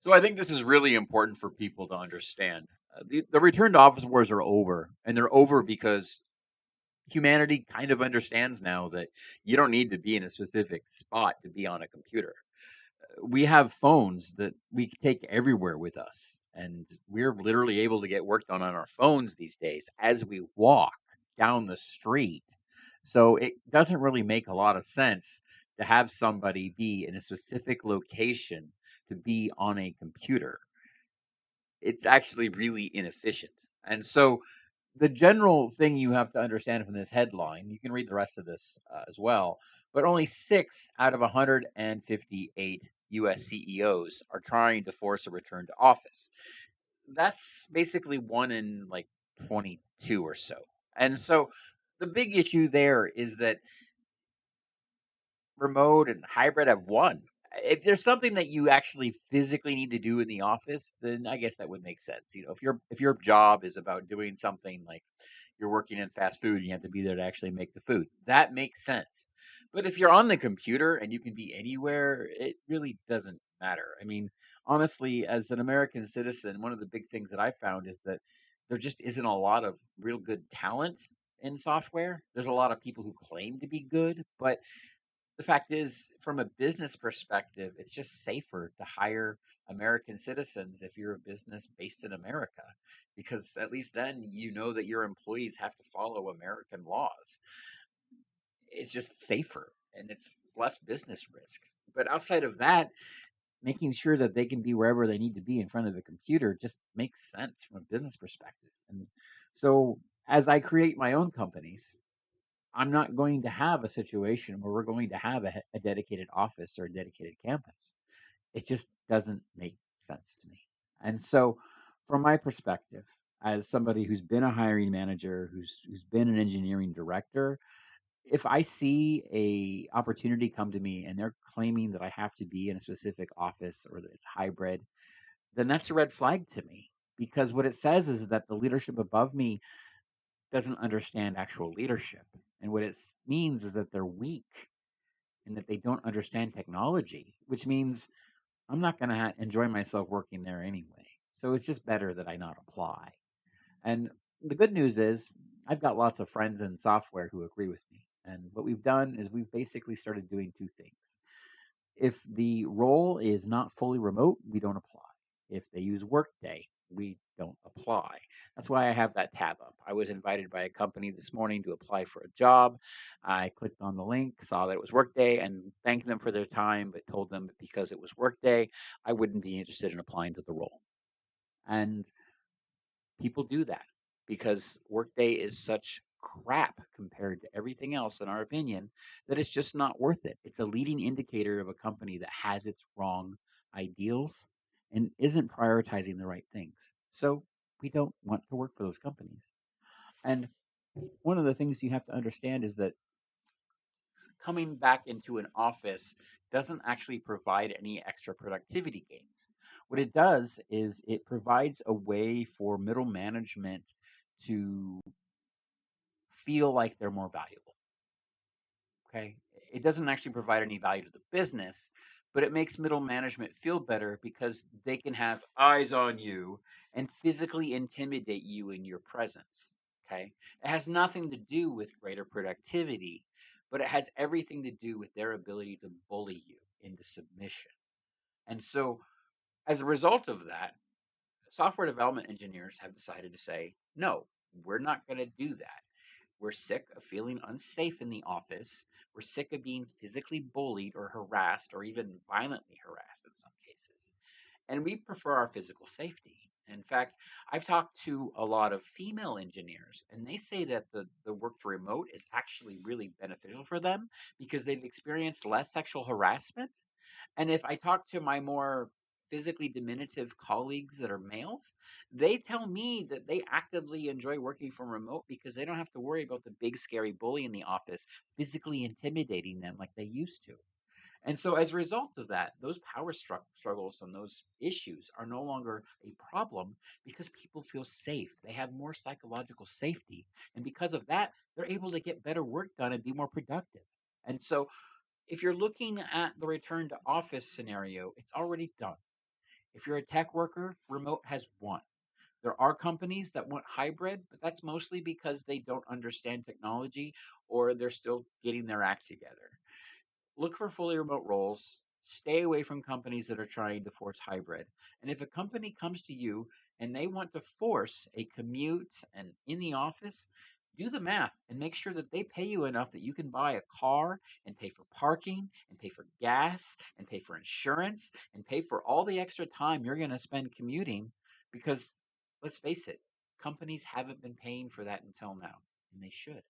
So I think this is really important for people to understand. The return to office wars are over, and they're over because humanity kind of understands now that you don't need to be in a specific spot to be on a computer. We have phones that we can take everywhere with us, and we're literally able to get work done on our phones these days as we walk down the street. So it doesn't really make a lot of sense to have somebody be in a specific location to be on a computer. It's actually really inefficient. And so the general thing you have to understand from this headline, you can read the rest of this as well, but only 6 out of 158 US CEOs are trying to force a return to office. That's basically one in like 22 or so. And so the big issue there is that remote and hybrid have won. If there's something that you actually physically need to do in the office, then I guess that would make sense. If your job is about doing something like you're working in fast food and you have to be there to actually make the food, that makes sense. But if you're on the computer and you can be anywhere, it really doesn't matter. I mean, honestly, as an American citizen, one of the big things that I found is that there just isn't a lot of real good talent in software. There's a lot of people who claim to be good, but the fact is, from a business perspective, it's just safer to hire American citizens if you're a business based in America, because at least then you know that your employees have to follow American laws. It's just safer and it's less business risk. But outside of that, making sure that they can be wherever they need to be in front of a computer just makes sense from a business perspective. And so, as I create my own companies, I'm not going to have a situation where we're going to have a dedicated office or a dedicated campus. It just doesn't make sense to me. And so, from my perspective, as somebody who's been a hiring manager, who's been an engineering director, if I see a opportunity come to me and they're claiming that I have to be in a specific office or that it's hybrid, then that's a red flag to me. Because what it says is that the leadership above me doesn't understand actual leadership. And what means is that they're weak and that they don't understand technology, which means I'm not going to enjoy myself working there anyway. So it's just better that I not apply. And the good news is I've got lots of friends in software who agree with me. And what we've done is we've basically started doing two things. If the role is not fully remote, we don't apply. If they use Workday, we don't apply. That's why I have that tab up. I was invited by a company this morning to apply for a job. I clicked on the link, saw that it was Workday, and thanked them for their time, but told them that because it was Workday, I wouldn't be interested in applying to the role. And people do that because Workday is such crap compared to everything else, in our opinion, that it's just not worth it. It's a leading indicator of a company that has its wrong ideals and isn't prioritizing the right things. So we don't want to work for those companies. And one of the things you have to understand is that coming back into an office doesn't actually provide any extra productivity gains. What it does is it provides a way for middle management to feel like they're more valuable. Okay. It doesn't actually provide any value to the business, but it makes middle management feel better because they can have eyes on you and physically intimidate you in your presence. Okay. It has nothing to do with greater productivity, but it has everything to do with their ability to bully you into submission. And so, as a result of that, software development engineers have decided to say, no, we're not going to do that. We're sick of feeling unsafe in the office. We're sick of being physically bullied or harassed or even violently harassed in some cases. And we prefer our physical safety. In fact, I've talked to a lot of female engineers, and they say that the work to remote is actually really beneficial for them because they've experienced less sexual harassment. And if I talk to my more physically diminutive colleagues that are males, they tell me that they actively enjoy working from remote because they don't have to worry about the big scary bully in the office physically intimidating them like they used to. And so, as a result of that, those struggles and those issues are no longer a problem because people feel safe. They have more psychological safety. And because of that, they're able to get better work done and be more productive. And so, if you're looking at the return to office scenario, it's already done. If you're a tech worker, remote has won. There are companies that want hybrid, but that's mostly because they don't understand technology or they're still getting their act together. Look for fully remote roles. Stay away from companies that are trying to force hybrid. And if a company comes to you and they want to force a commute and in the office, do the math and make sure that they pay you enough that you can buy a car and pay for parking and pay for gas and pay for insurance and pay for all the extra time you're going to spend commuting. Because let's face it, companies haven't been paying for that until now, and they should.